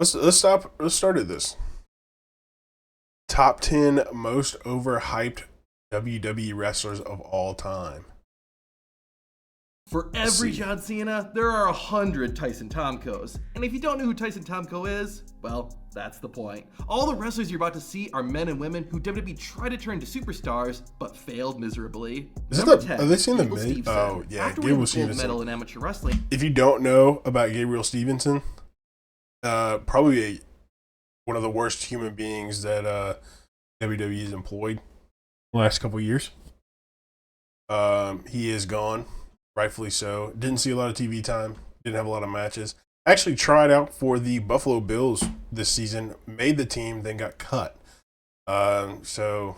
Let's start at this. Top 10 most overhyped WWE wrestlers of all time. For Let's every see. John Cena, there are 100 Tyson Tomkos. And if you don't know who Tyson Tomko is, well, that's the point. All the wrestlers you're about to see are men and women who WWE tried to turn into superstars, but failed miserably. Is Number that 10, are they seeing the Gable mid? Stevenson. Oh yeah, After winning Gable the gold Stevenson. medal in amateur wrestling, If you don't know about Gabriel Stevenson, one of the worst human beings that WWE has employed the last couple years. He is gone, rightfully so. Didn't see a lot of TV time. Didn't have a lot of matches. Actually tried out for the Buffalo Bills this season. Made the team, then got cut. So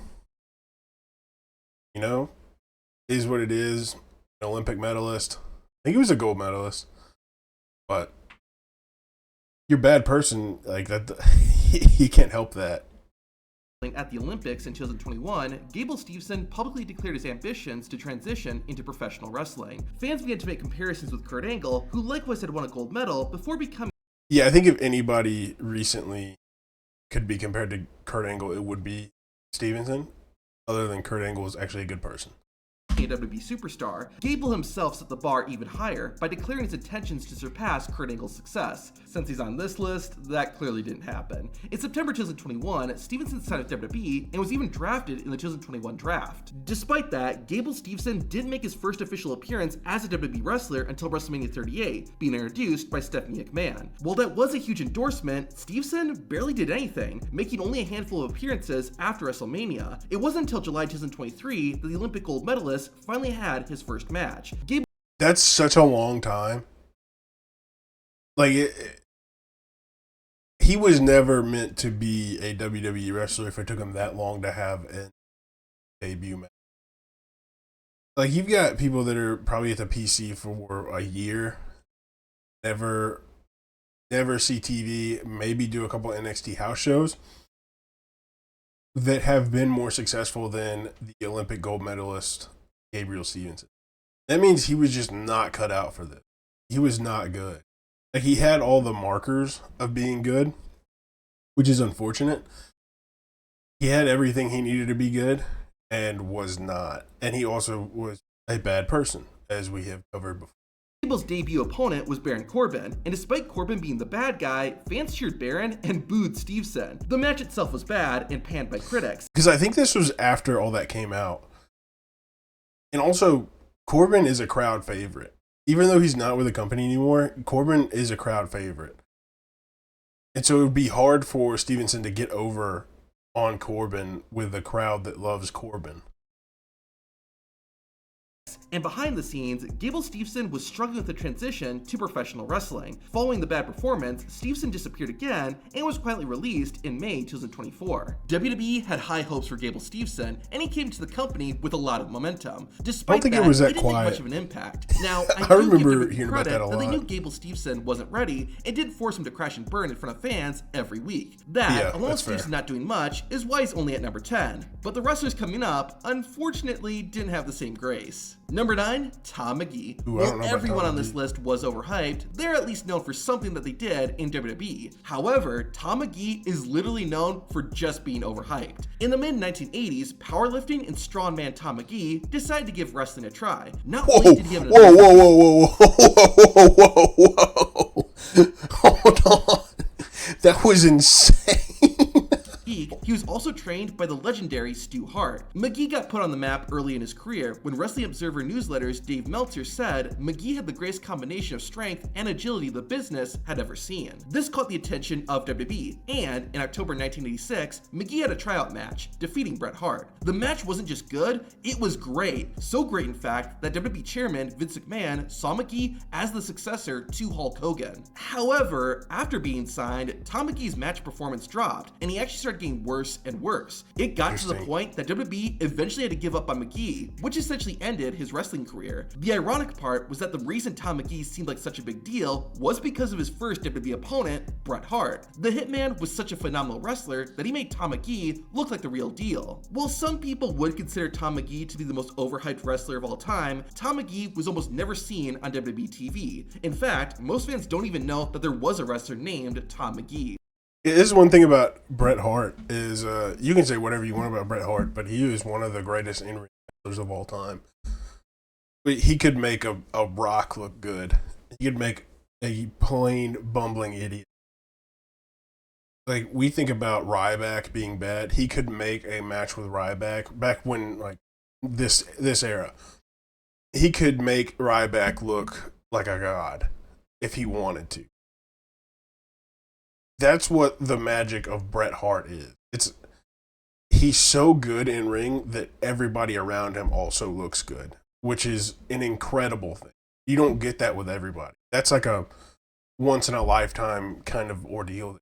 is what it is. An Olympic medalist. I think he was a gold medalist, but you're a bad person like that. He can't help that. at the Olympics in 2021, Gable Stevenson publicly declared his ambitions to transition into professional wrestling. Fans began to make comparisons with Kurt Angle, who likewise had won a gold medal before becoming Yeah, I think if anybody recently could be compared to Kurt Angle, it would be Stevenson. Other than Kurt Angle is actually a good person. a WWE superstar. Gable himself set the bar even higher by declaring his intentions to surpass Kurt Angle's success. Since he's on this list, that clearly didn't happen. In September 2021, Stevenson signed with WWE and was even drafted in the 2021 draft. Despite that, Gable Stevenson didn't make his first official appearance as a WWE wrestler until WrestleMania 38, being introduced by Stephanie McMahon. While that was a huge endorsement, Stevenson barely did anything, making only a handful of appearances after WrestleMania. It wasn't until July 2023 that the Olympic gold medalist finally had his first match. That's such a long time. He was never meant to be a WWE wrestler if it took him that long to have a debut match. Like, you've got people that are probably at the PC for a year, never see TV, maybe do a couple NXT house shows, that have been more successful than the Olympic gold medalist Gabriel Stevenson. That means he was just not cut out for this. He was not good. Like, he had all the markers of being good, which is unfortunate. He had everything he needed to be good and was not. And he also was a bad person, as we have covered before. Gable's debut opponent was Baron Corbin, and despite Corbin being the bad guy, fans cheered Baron and booed Stevenson. The match itself was bad and panned by critics. Because I think this was after all that came out. And also, Corbin is a crowd favorite. Even though he's not with the company anymore, Corbin is a crowd favorite. And so it would be hard for Stevenson to get over on Corbin with a crowd that loves Corbin. And behind the scenes, Gable Stevenson was struggling with the transition to professional wrestling. Following the bad performance, Stevenson disappeared again and was quietly released in May 2024. WWE had high hopes for Gable Stevenson, and he came to the company with a lot of momentum. Despite think that, it was that he didn't make quiet. much of an impact. Now, I do remember give hearing WWE about that a credit they lot. knew Gable Stevenson wasn't ready and didn't force him to crash and burn in front of fans every week. That, Yeah, along with that's fair. Stevenson not doing much, is why he's only at number 10. But the wrestlers coming up, unfortunately, didn't have the same grace. Number 9, Tom McGee. Ooh, I don't know While about everyone Tom on this McGee. list was overhyped, they're at least known for something that they did in WWE. However, Tom McGee is literally known for just being overhyped. In the mid-1980s, powerlifting and strongman Tom McGee decided to give wrestling a try. Not Whoa, only did he have an whoa, whoa, whoa, whoa, whoa, whoa, whoa. Hold on. That was insane. he was also trained by the legendary Stu Hart. McGee got put on the map early in his career when Wrestling Observer Newsletter's Dave Meltzer said McGee had the greatest combination of strength and agility the business had ever seen. This caught the attention of WWE, and in October 1986, McGee had a tryout match, defeating Bret Hart. The match wasn't just good, it was great. So great, in fact, that WWE chairman Vince McMahon saw McGee as the successor to Hulk Hogan. However, after being signed, Tom McGee's match performance dropped, and he actually started getting worse worse and worse. It got to the Interesting. point that WWE eventually had to give up on McGee, which essentially ended his wrestling career. The ironic part was that the reason Tom McGee seemed like such a big deal was because of his first WWE opponent, Bret Hart. The Hitman was such a phenomenal wrestler that he made Tom McGee look like the real deal. While some people would consider Tom McGee to be the most overhyped wrestler of all time, Tom McGee was almost never seen on WWE TV. In fact, most fans don't even know that there was a wrestler named Tom McGee. It is one thing about Bret Hart is you can say whatever you want about Bret Hart, but he is one of the greatest in-ring wrestlers of all time. But he could make a Rock look good. He could make a plain bumbling idiot. Like, we think about Ryback being bad. He could make a match with Ryback back when, like, this era. He could make Ryback look like a god if he wanted to. That's what the magic of Bret Hart is. He's so good in ring that everybody around him also looks good, which is an incredible thing. You don't get that with everybody. That's like a once in a lifetime kind of ordeal.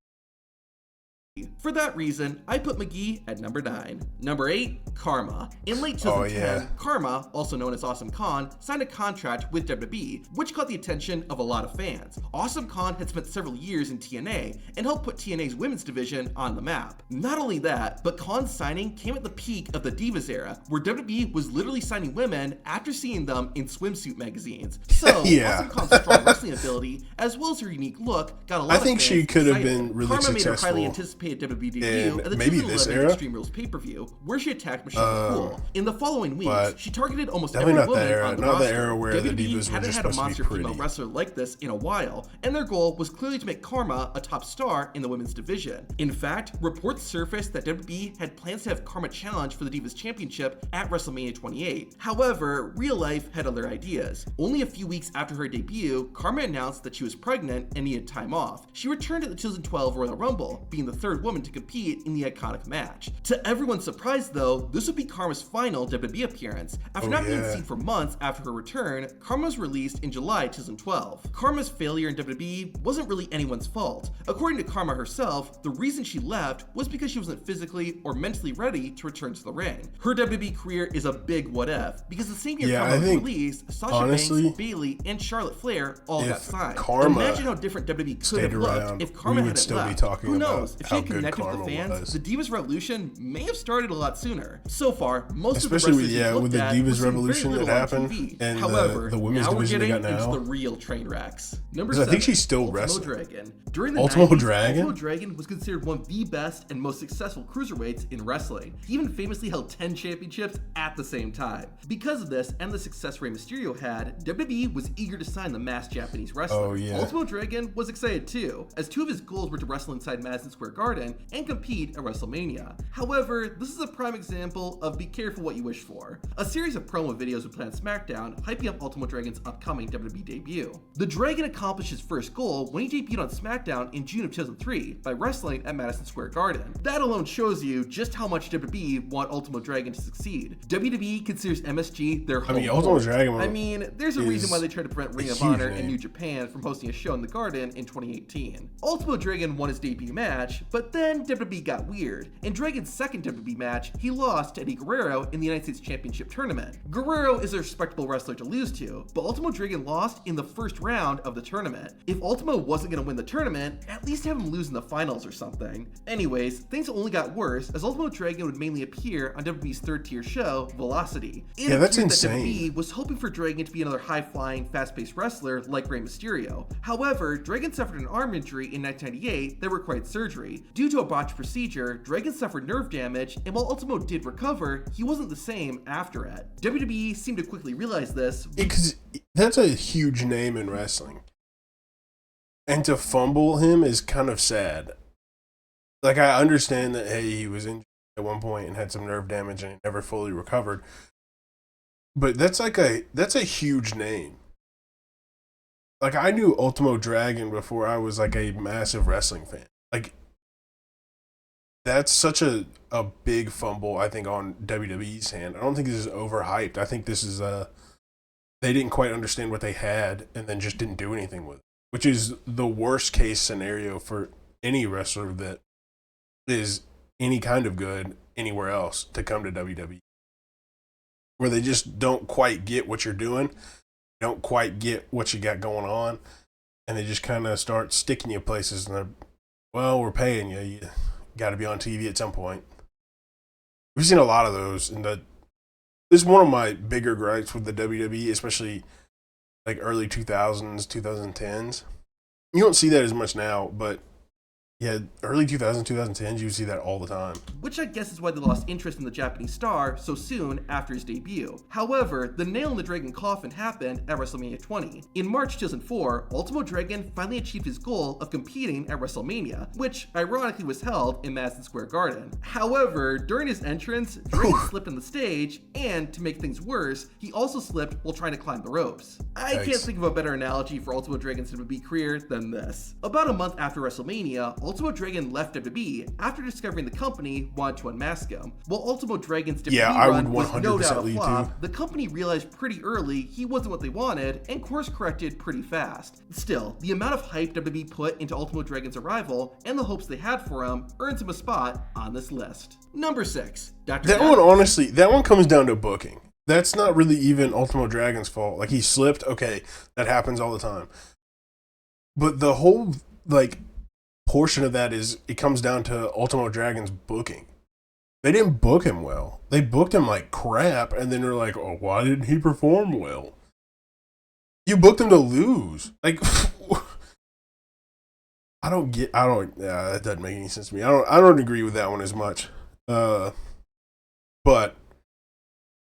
For that reason, I put McGee at number 9. Number 8, Karma. In late 2010, Karma, also known as Awesome Khan, signed a contract with WWE, which caught the attention of a lot of fans. Awesome Khan had spent several years in TNA and helped put TNA's women's division on the map. Not only that, but Khan's signing came at the peak of the Divas era, where WWE was literally signing women after seeing them in swimsuit magazines. So, Awesome Khan's strong wrestling ability, as well as her unique look, got a lot of fans. I think she could have been really Karma successful. Made her highly anticipated WWE debut at the maybe 2011 Extreme Rules pay-per-view, where she attacked Michelle McCool. In the following weeks, she targeted almost every woman on the roster. The era where WWE the Divas were hadn't just had a supposed to monster be pretty. female wrestler like this in a while, and their goal was clearly to make Karma a top star in the women's division. In fact, reports surfaced that WWE had plans to have Karma challenge for the Divas Championship at WrestleMania 28. However, real life had other ideas. Only a few weeks after her debut, Karma announced that she was pregnant and needed time off. She returned at the 2012 Royal Rumble, being the third woman to compete in the iconic match. To everyone's surprise though, this would be Karma's final WWE appearance. After not being seen for months after her return, Karma was released in July 2012. Karma's failure in WWE wasn't really anyone's fault. According to Karma herself, the reason she left was because she wasn't physically or mentally ready to return to the ring. Her WWE career is a big what if, because the same year Karma was released, Sasha Banks, Bayley, and Charlotte Flair all got signed. Imagine how different WWE could have looked if Karma hadn't left. Who knows, if she had connected with the fans, the Divas Revolution may have started a lot sooner. So far, most of the wrestlers with the Divas Revolution that happened and however, the women's now we're division getting they got now. into the real train wrecks. Number 7, I think she's still Ultimo wrestling. Dragon. During the Ultimo 90s, Dragon? Ultimo Dragon was considered one of the best and most successful cruiserweights in wrestling. He even famously held 10 championships at the same time. Because of this and the success Rey Mysterio had, WWE was eager to sign the masked Japanese wrestler. Ultimo Dragon was excited too, as two of his goals were to wrestle inside Madison Square Garden and compete at WrestleMania. However, this is a prime example of be careful what you wish for. A series of promo videos would play on Smackdown, hyping up Ultimo Dragon's upcoming WWE debut. The Dragon accomplished his first goal when he debuted on Smackdown in June of 2003 by wrestling at Madison Square Garden. That alone shows you just how much WWE want Ultimo Dragon to succeed. WWE considers MSG their home. Ultimo Dragon. There's a reason why they tried to prevent Ring of Honor and New Japan from hosting a show in the Garden in 2018. Ultimo Dragon won his debut match, but then WWE got weird. In Dragon's second WWE match, he lost to Eddie Guerrero in the United States Championship Tournament. Guerrero is a respectable wrestler to lose to, but Ultimo Dragon lost in the first round of the tournament. If Ultimo wasn't going to win the tournament, at least have him lose in the finals or something. Anyways, things only got worse as Ultimo Dragon would mainly appear on WWE's third-tier show, Velocity. That's insane. WWE was hoping for Dragon to be another high-flying, fast-paced wrestler like Rey Mysterio. However, Dragon suffered an arm injury in 1998 that required surgery. Due to a botched procedure, Dragon suffered nerve damage, and while Ultimo did recover, he wasn't the same after it. WWE seemed to quickly realize this. Because that's a huge name in wrestling. And to fumble him is kind of sad. Like, I understand that, hey, he was injured at one point and had some nerve damage and he never fully recovered. But that's a huge name. Like, I knew Ultimo Dragon before I was like a massive wrestling fan. Like, that's such a big fumble, I think, on WWE's hand. I don't think this is overhyped. I think this is they didn't quite understand what they had and then just didn't do anything with it, which is the worst case scenario for any wrestler that is any kind of good anywhere else to come to WWE, where they just don't quite get what you're doing, don't quite get what you got going on, and they just kind of start sticking you places, and they're, well, we're paying you. You got to be on TV at some point. We've seen a lot of those, and this is one of my bigger gripes with the WWE, especially like early 2000s, 2010s. You don't see that as much now, but yeah, early 2000s, 2010s, you see that all the time. Which I guess is why they lost interest in the Japanese star so soon after his debut. However, the nail in the Dragon coffin happened at WrestleMania 20. In March 2004, Ultimo Dragon finally achieved his goal of competing at WrestleMania, which ironically was held in Madison Square Garden. However, during his entrance, Dragon slipped on the stage, and to make things worse, he also slipped while trying to climb the ropes. I can't think of a better analogy for Ultimo Dragon's WWE career than this. About a month after WrestleMania, Ultimo Dragon left WWE after discovering the company wanted to unmask him. While Ultimo Dragon's WWE run was no doubt a flop, the company realized pretty early he wasn't what they wanted and course corrected pretty fast. Still, the amount of hype WWE put into Ultimo Dragon's arrival and the hopes they had for him earns him a spot on this list. Number 6, Dr. That one, honestly, that one comes down to booking. That's not really even Ultimo Dragon's fault. Like, he slipped, okay, that happens all the time. But the whole, like, portion of that is it comes down to Ultimo Dragon's booking. They didn't book him well. They booked him like crap, and then they're like, oh, why didn't he perform well? You booked him to lose. Like, that doesn't make any sense to me. I don't agree with that one as much. But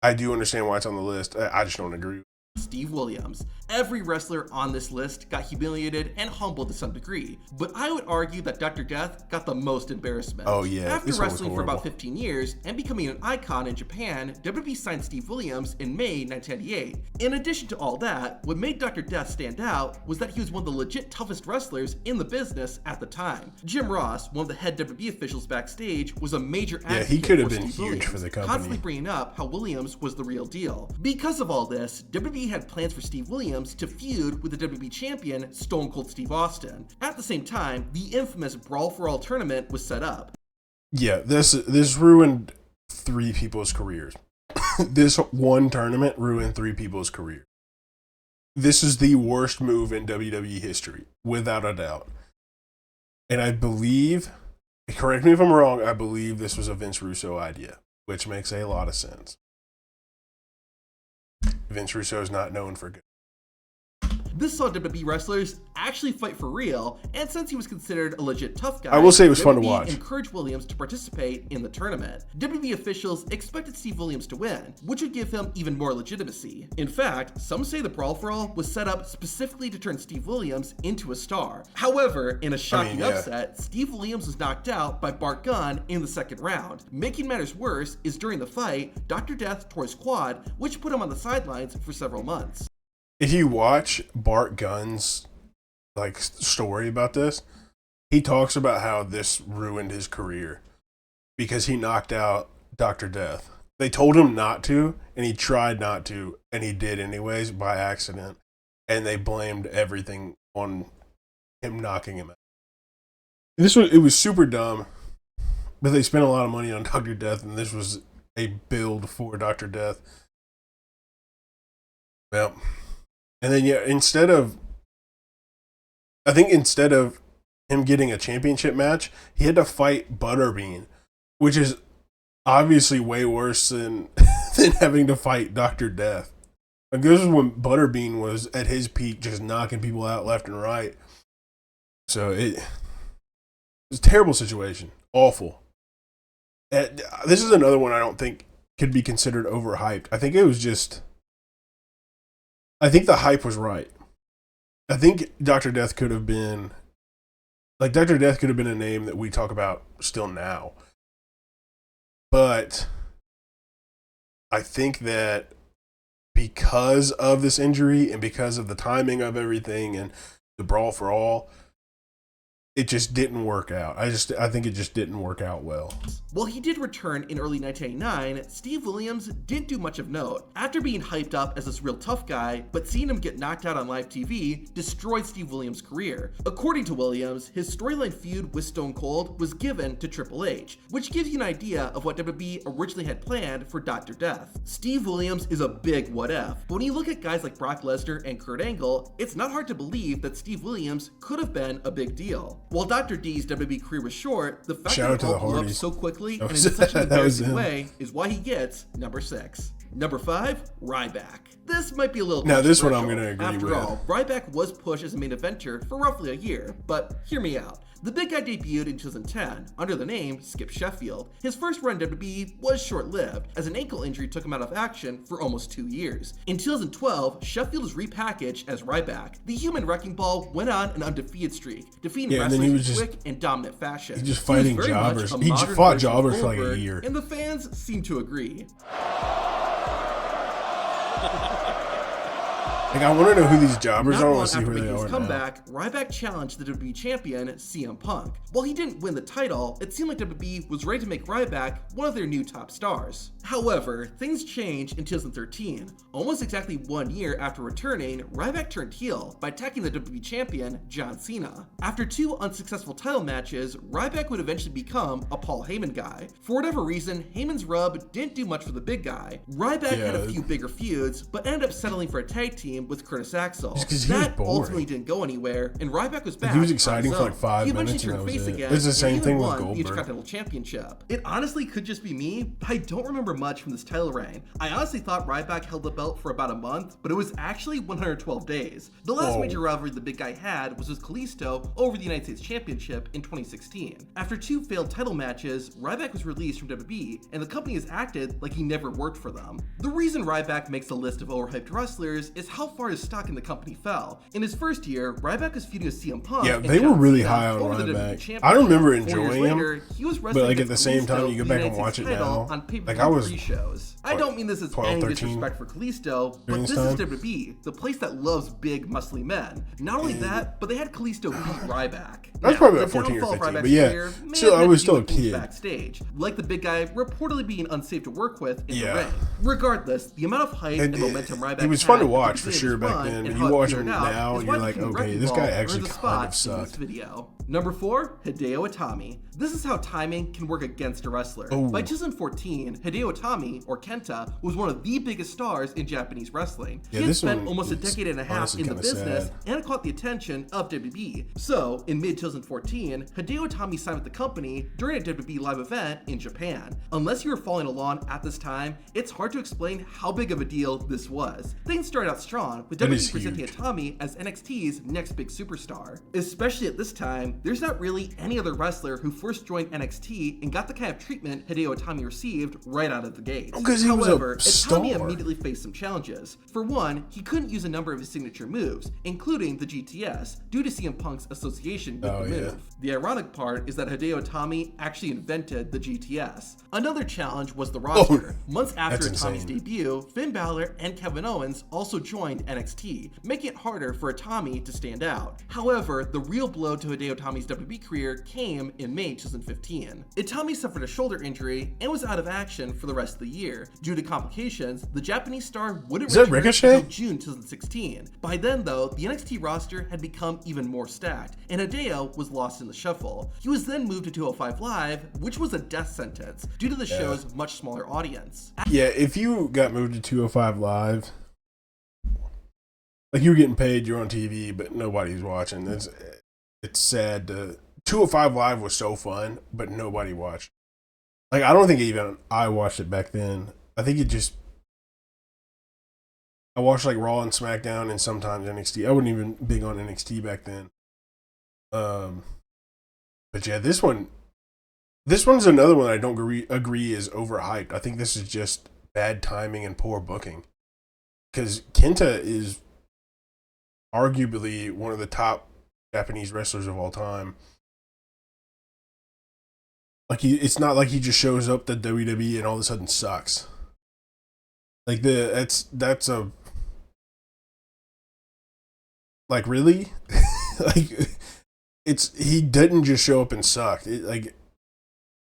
I do understand why it's on the list. I just don't agree. Steve Williams. Every wrestler on this list got humiliated and humbled to some degree, but I would argue that Dr. Death got the most embarrassment. Oh yeah, after wrestling for about 15 years and becoming an icon in Japan, WWE signed Steve Williams in May 1998. In addition to all that, what made Dr. Death stand out was that he was one of the legit toughest wrestlers in the business at the time. Jim Ross, one of the head WWE officials backstage, was a major advocate he could have for been Steve huge Williams, for the company, constantly bringing up how Williams was the real deal. Because of all this, WWE had plans for Steve Williams to feud with the WWE champion Stone Cold Steve Austin. At the same time, the infamous Brawl for All tournament was set up. Yeah, this ruined 3 people's careers. This one tournament ruined 3 people's careers. This is the worst move in WWE history, without a doubt. And I believe, correct me if I'm wrong, I believe this was a Vince Russo idea, which makes a lot of sense. Vince Russo is not known for good. This saw WWE wrestlers actually fight for real, and since he was considered a legit tough guy, I will say it was fun to WWE watch. encouraged Williams to participate in the tournament. WWE officials expected Steve Williams to win, which would give him even more legitimacy. In fact, some say the Brawl for All was set up specifically to turn Steve Williams into a star. However, in a shocking upset, Steve Williams was knocked out by Bart Gunn in the second round. Making matters worse is during the fight, Dr. Death tore his quad, which put him on the sidelines for several months. If you watch Bart Gunn's story about this, he talks about how this ruined his career because he knocked out Dr. Death. They told him not to, and he tried not to, and he did anyways by accident. And they blamed everything on him knocking him out. It was super dumb, but they spent a lot of money on Dr. Death, and this was a build for Dr. Death. Well. And then, instead of him getting a championship match, he had to fight Butterbean, which is obviously way worse than having to fight Dr. Death. Like, this is when Butterbean was at his peak, just knocking people out left and right. So it was a terrible situation. Awful. This is another one I don't think could be considered overhyped. I think it was just... I think the hype was right. I think Dr. Death could have been... Dr. Death could have been a name that we talk about still now. But I think that because of this injury and because of the timing of everything and the Brawl for All, it just didn't work out. I think it just didn't work out well. While he did return in early 1999, Steve Williams didn't do much of note. After being hyped up as this real tough guy, but seeing him get knocked out on live TV destroyed Steve Williams' career. According to Williams, his storyline feud with Stone Cold was given to Triple H, which gives you an idea of what WWE originally had planned for Dr. Death. Steve Williams is a big what if, but when you look at guys like Brock Lesnar and Kurt Angle, it's not hard to believe that Steve Williams could have been a big deal. While Dr. D's WWE career was short, the fact that he blew up so quickly and in such an embarrassing way is why he gets number 6. Number 5, Ryback. This might be a little Now this one I'm controversial. going to agree with. After all, Ryback was pushed as a main eventer for roughly a year, but hear me out. The big guy debuted in 2010 under the name Skip Sheffield. His first run in WWE was short-lived, as an ankle injury took him out of action for almost 2 years. In 2012, Sheffield was repackaged as Ryback. The human wrecking ball went on an undefeated streak, defeating wrestlers in quick and dominant fashion. He's just fighting jobbers. He fought jobbers for like a year. And the fans seem to agree. Like, I want to know who these jobbers are. I want to see after who they making are his comeback, Ryback challenged the WWE champion, CM Punk. While he didn't win the title, it seemed like WWE was ready to make Ryback one of their new top stars. However, things changed in 2013. Almost exactly 1 year after returning, Ryback turned heel by attacking the WWE champion, John Cena. After 2 unsuccessful title matches, Ryback would eventually become a Paul Heyman guy. For whatever reason, Heyman's rub didn't do much for the big guy. Ryback had a few bigger feuds, but ended up settling for a tag team with Curtis Axel. That ultimately didn't go anywhere, and Ryback was back. He was exciting for like 5 minutes. He eventually turned face again. It's the same thing with The Goldberg. Intercontinental Championship. It honestly could just be me, but I don't remember much from this title reign. I honestly thought Ryback held the belt for about a month, but it was actually 112 days. The last major rivalry the big guy had was with Kalisto over the United States Championship in 2016. After 2 failed title matches, Ryback was released from WWE, and the company has acted like he never worked for them. The reason Ryback makes a list of overhyped wrestlers is how far his stock in the company fell. In his first year, Ryback was feuding with CM Punk. Yeah, they were really high on Ryback. I remember enjoying him, but like at the same time, you go back and watch it now. Like I was shows. I don't mean this as any disrespect for Kalisto, but this is WWE, the place that loves big, muscly men. Not only that, but they had Kalisto beat Ryback. That's probably about 14 or 15, but yeah, so I was still a kid. Backstage, like the big guy reportedly being unsafe to work with in the ring. Regardless, the amount of hype and momentum Ryback had, it was fun to watch for sure back then, but you watch him now and you're like, okay, this guy actually kind of sucked. Number 4, Hideo Itami. This is how timing can work against a wrestler. By 2014, Hideo Itami, or Kenta, was one of the biggest stars in Japanese wrestling. He had spent almost a decade and a half in the business and caught the attention of WWE. So, in mid-2014, Hideo Itami signed with the company during a WWE live event in Japan. Unless you were following along at this time, it's hard to explain how big of a deal this was. Things started out strong, with WWE presenting Itami as NXT's next big superstar. Especially at this time, there's not really any other wrestler who first joined NXT and got the kind of treatment Hideo Itami received right out of the gate. However, Itami immediately faced some challenges. For one, he couldn't use a number of his signature moves, including the GTS, due to CM Punk's association with the move. The ironic part is that Hideo Itami actually invented the GTS. Another challenge was the roster. Months after Itami's debut, Finn Balor and Kevin Owens also joined NXT, making it harder for Itami to stand out. However, the real blow to Hideo Itami's WWE career came in May 2015. Itami suffered a shoulder injury and was out of action for the rest of the year. Due to complications, the Japanese star wouldn't return until June 2016. By then, though, the NXT roster had become even more stacked, and Hideo was lost in the shuffle. He was then moved to 205 Live, which was a death sentence due to the show's much smaller audience. Yeah, if you got moved to 205 Live, like you were getting paid, you're on TV, but nobody's watching. It's sad. 205 Live was so fun, but nobody watched. Like, I don't think even I watched it back then. I think I watched like Raw and Smackdown and sometimes NXT. I wasn't even big on NXT back then. But yeah, this one's another one I don't agree is overhyped. I think this is just bad timing and poor booking. Because Kenta is arguably one of the top Japanese wrestlers of all time. Like it's not like he just shows up to WWE and all of a sudden sucks. Like that's a like really like he didn't just show up and suck. Like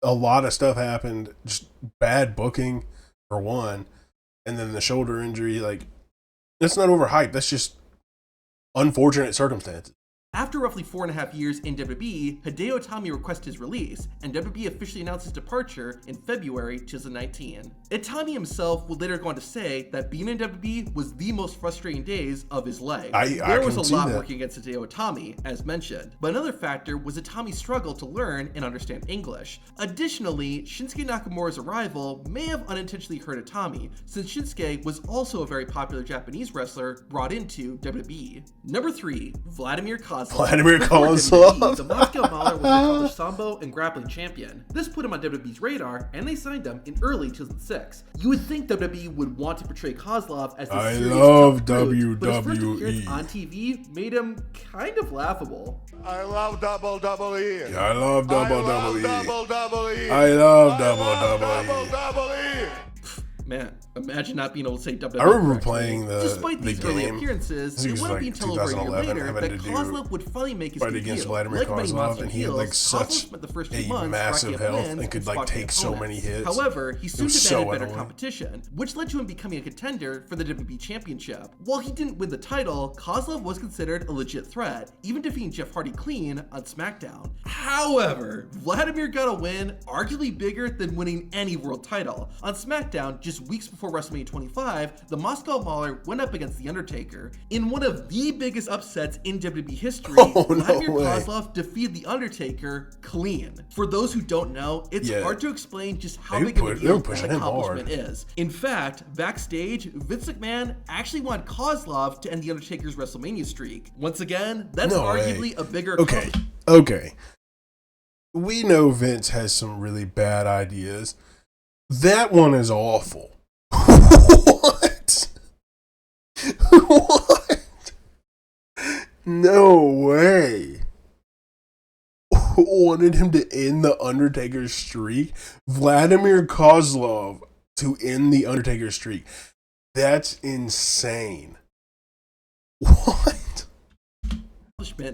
a lot of stuff happened, just bad booking for one, and then the shoulder injury. Like that's not overhyped. That's just unfortunate circumstances. After roughly 4.5 years in WWE, Hideo Itami requested his release, and WWE officially announced his departure in February 2019. Itami himself would later go on to say that being in WWE was the most frustrating days of his life. There was a lot working against Hideo Itami, as mentioned, but another factor was Itami's struggle to learn and understand English. Additionally, Shinsuke Nakamura's arrival may have unintentionally hurt Itami, since Shinsuke was also a very popular Japanese wrestler brought into WWE. Number 3, Vladimir Kozlov. The Moscow Mauler was an accomplished Sambo and grappling champion. This put him on WWE's radar, and they signed him in early 2006. You would think WWE would want to portray Kozlov as this serious tough brute, but his first appearance on TV made him kind of laughable. I love WWE. I love WWE. I love WWE. Man, imagine not being able to say WWE. I remember correctly. playing Despite these early game. appearances, it wouldn't be until over a year later that Kozlov would finally make his debut. Against Vladimir Like many Kozlov, monster and he had heels, like Kozlov such spent the first 2 a months massive racking up health wins and could like spotting take so opponents. many hits. However, he soon so demanded better annoying. competition, which led to him becoming a contender for the WWE Championship. While he didn't win the title, Kozlov was considered a legit threat, even defeating Jeff Hardy clean on Smackdown. However, Vladimir got a win arguably bigger than winning any world title. On Smackdown, just weeks before WrestleMania 25, the Moscow Mauler went up against The Undertaker. In one of the biggest upsets in WWE history, Vladimir Kozlov defeated The Undertaker clean. For those who don't know, it's hard to explain just how big of a deal that accomplishment is. In fact, backstage, Vince McMahon actually wanted Kozlov to end The Undertaker's WrestleMania streak. Once again, that's arguably a bigger accomplishment. Okay. We know Vince has some really bad ideas. That one is awful. What? What? No way. Wanted him to end the Undertaker's streak? Vladimir Kozlov to end the Undertaker's streak. That's insane. What?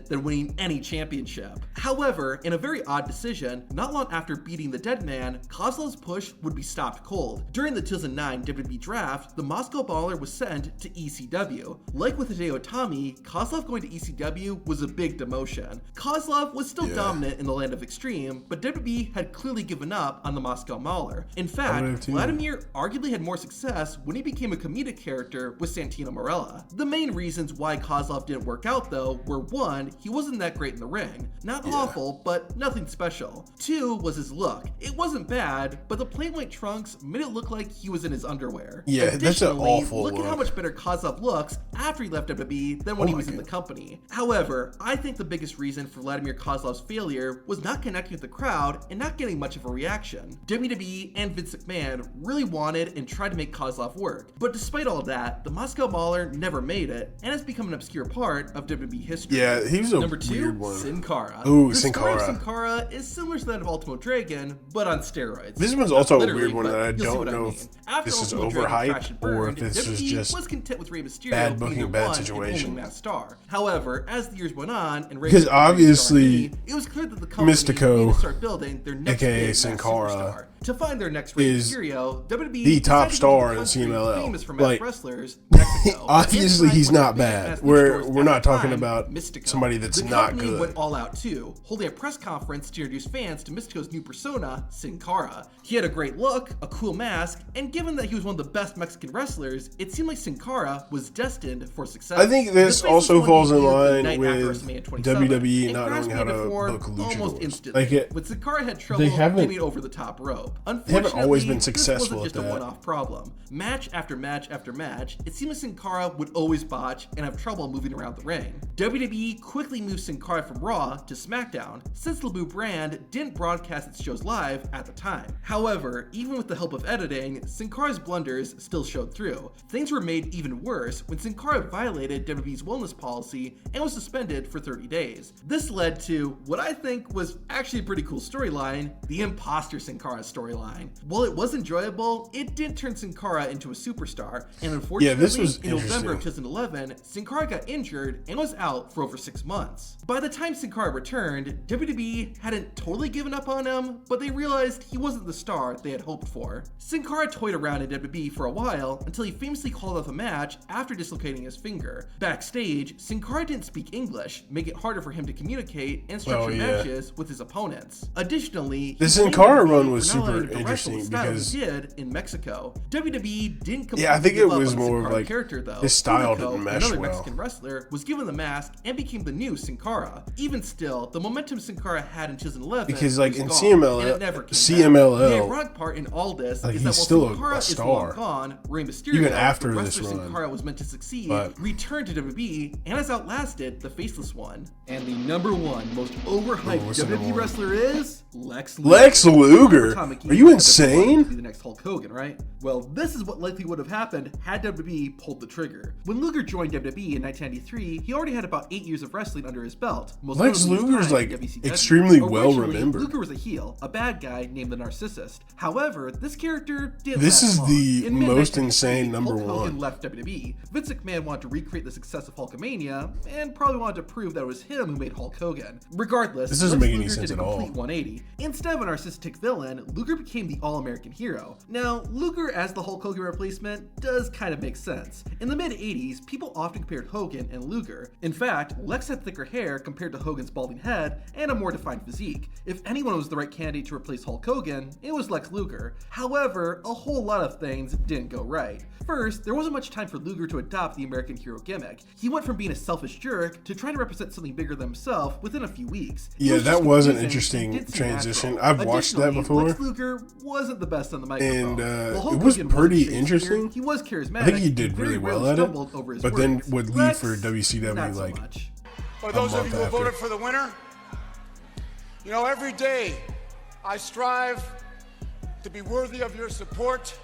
Than winning any championship. However, in a very odd decision, not long after beating the Dead Man, Kozlov's push would be stopped cold. During the 2009 WWE draft, the Moscow Baller was sent to ECW. Like with Hideo Itami, Kozlov going to ECW was a big demotion. Kozlov was still dominant in the land of extreme, but WWE had clearly given up on the Moscow Mauler. In fact, Vladimir arguably had more success when he became a comedic character with Santino Marella. The main reasons why Kozlov didn't work out though were 1, he wasn't that great in the ring. Not awful, but nothing special. 2 was his look. It wasn't bad, but the plain white trunks made it look like he was in his underwear. Yeah, that's an awful look. Look At how much better Kozlov looks after he left WWE than when he was in the company. However, I think the biggest reason for Vladimir Kozlov's failure was not connecting with the crowd and not getting much of a reaction. WWE and Vince McMahon really wanted and tried to make Kozlov work, but despite all of that, the Moscow Mauler never made it and has become an obscure part of WWE history. Yeah, he was a Number 2, weird one. Sin Cara. Ooh, the Sin Cara. story of Sin Cara is similar to that of Ultimo Dragon, but on steroids. This one's also a Literally, weird one but that I you'll see don't what know mean. if After this is Ultimo Dragon crashed overhyped and or if burned, this was WWE just was content with Rey Mysterio bad being booking, their bad one situation. and only masked star. However, as the years went on and Rey Because became obviously, it was clear that the company Mystico, needed to start building their next aka big Sin masked Cara, superstar. To find their next Rey is Mysterio, WWE the top decided to star make in the country CMLL. famous for masked Like, wrestlers, Mexico. obviously he's One of not the biggest bad. masked We're stores not at the talking time, about Mystico. somebody that's the not company good. went all out too, holding a press conference to introduce fans to Mystico's new persona, Sin Cara. He had a great look, a cool mask, and given that he was one of the best Mexican wrestlers, it seemed like Sin Cara was destined for success. I think this also falls in line with WWE and not knowing how to performed book almost luchadors. instantly. Like it, When Sin Cara had trouble getting over the top rope. Unfortunately, always been this successful wasn't just at a that. one-off problem. Match after match after match, it seemed like Sin Cara would always botch and have trouble moving around the ring. WWE quickly moved Sin Cara from Raw to SmackDown, since the Boo brand didn't broadcast its shows live at the time. However, even with the help of editing, Sin Cara's blunders still showed through. Things were made even worse when Sin Cara violated WWE's wellness policy and was suspended for 30 days. This led to what I think was actually a pretty cool storyline, the Imposter Sin Cara storyline. storyline. While it was enjoyable, it didn't turn Sin Cara into a superstar, and unfortunately, this was in November of interesting. 2011, Sin Cara got injured and was out for over 6 months. By the time Sin Cara returned, WWE hadn't totally given up on him, but they realized he wasn't the star they had hoped for. Sin Cara toyed around in WWE for a while until he famously called off a match after dislocating his finger. Backstage, Sin Cara didn't speak English, making it harder for him to communicate and structure matches with his opponents. Additionally, the Sin Cara run was for not super letting him wrestle the interesting style he because did in Mexico. WWE didn't completely I think it give up was on more Sin of Cara like character though. his style Hunico, didn't mesh another well. Mexican wrestler, was given the mask and became the new Sin Cara. Even still, the momentum Sin Cara had in 2011 because like was in gone, CMLL, and it never came back. The CMLL, ironic part in all this like, is that he's while still Sin Cara a is star. long gone, Rey Mysterio, Even after the this wrestler Sin run. Cara was meant to succeed, But- returned to WWE and has outlasted the Faceless One. And the number one most overhyped what's the number WWE one? wrestler is Lex Luger. Lex Luger. Atomic Are you Heat had to be insane? the next Hulk Hogan, right? Well, this is what likely would have happened had WWE pulled the trigger. When Luger joined WWE in 1993, he already had about 8 years of wrestling under his belt. Most Lex notably his Luger's, time like, in WCW. extremely well Originally, remembered. Luger was a heel, a bad guy named the Narcissist. However, this character didn't This last is long. the In most mid-1993, insane number Hulk Hogan one. left WWE. Vince McMahon wanted to recreate the success of Hulkamania and probably wanted to prove that it was him who made Hulk Hogan. Regardless, This doesn't Lex make any Luger sense did a at all. complete 180. Instead of a narcissistic villain, Luger became the all-American hero. Now, Luger as the Hulk Hogan replacement does kind of make sense. In the mid-80s, people often compared Hogan and Luger. In fact, Lex had thicker hair compared to Hogan's balding head and a more defined physique. If anyone was the right candidate to replace Hulk Hogan, it was Lex Luger. However, a whole lot of things didn't go right. First, there wasn't much time for Luger to adopt the American hero gimmick. He went from being a selfish jerk to trying to represent something bigger than himself within a few weeks. It Yeah, was that just was an confusing interesting and didn't seem transition. natural. I've watched that Additionally, before. Lex Luger wasn't the best on the microphone. And, While Hulk it was Hogan pretty wasn't interesting. Shakespeare, he was charismatic. I think he and did very really well rarely at it, stumbled over his but then words. would leave Lex, for WCW not so like much. For those of month you who after. voted for the winner, you know, every day I strive to be worthy of your support.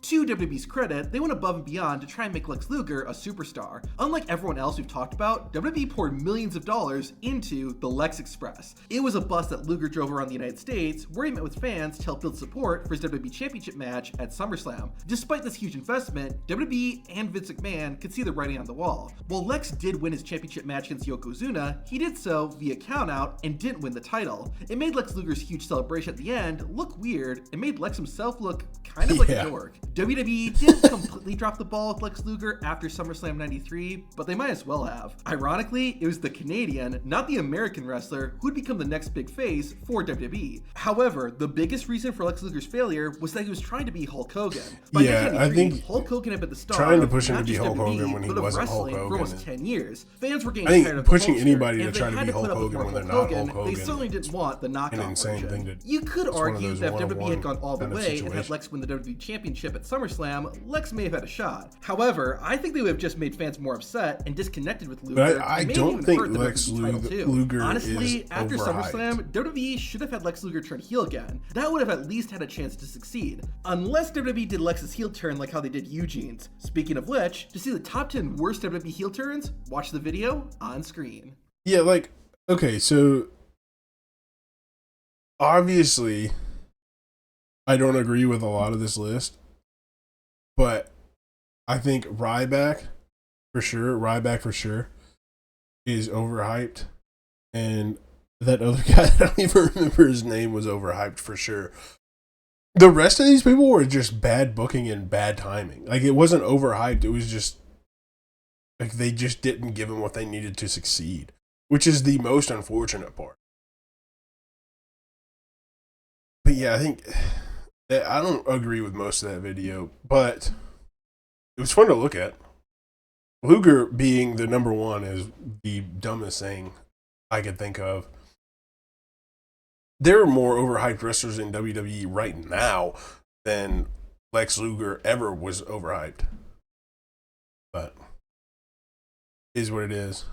To WWE's credit, they went above and beyond to try and make Lex Luger a superstar. Unlike everyone else we've talked about, WWE poured millions of dollars into the Lex Express. It was a bus that Luger drove around the United States, where he met with fans to help build support for his WWE Championship match at SummerSlam. Despite this huge investment, WWE and Vince McMahon could see the writing on the wall. While Lex did win his championship match against Yokozuna, he did so via countout and didn't win the title. It made Lex Luger's huge celebration at the end look weird and made Lex himself look kind of like a dork. WWE didn't completely drop the ball with Lex Luger after SummerSlam 93, but they might as well have. Ironically, it was the Canadian, not the American wrestler, who would become the next big face for WWE. However, the biggest reason for Lex Luger's failure was that he was trying to be Hulk Hogan. By Yeah, I 1993, think Hulk Hogan had been the star trying to of push him not to be just Hulk WWE, Hogan when he but of wasn't Hulk wrestling for Hogan almost is- 10 years. Fans were getting I think tired of the pushing Hulkster, anybody and to if they try to had be put Hulk up with Hogan more when they're Hulk not Hulk They Hogan certainly didn't want the knockoff an insane version. thing to- You could it's one of argue those that if one-on-one WWE had gone all the kind of way and had situations. Lex win the WWE Championship at SummerSlam, Lex may have had a shot. However, I think they would have just made fans more upset and disconnected with Luger. But I and maybe don't even think hurt the Lex WWE title too. Luger Honestly, is after overhyped. SummerSlam, WWE should have had Lex Luger turn heel again. That would have at least had a chance to succeed. Unless WWE did Lex's heel turn like how they did Eugene's. Speaking of which, to see the top 10 worst WWE heel turns, watch the video on screen. Yeah, like, okay, so obviously I don't agree with a lot of this list, but I think Ryback for sure is overhyped, and that other guy, I don't even remember his name, was overhyped for sure. The rest of these people were just bad booking and bad timing. Like, it wasn't overhyped, it was just like they just didn't give him what they needed to succeed, which is the most unfortunate part. But yeah, I think I don't agree with most of that video, but it was fun to look at. Luger being the number one is the dumbest thing I could think of. There are more overhyped wrestlers in WWE right now than Lex Luger ever was overhyped. But it is what it is.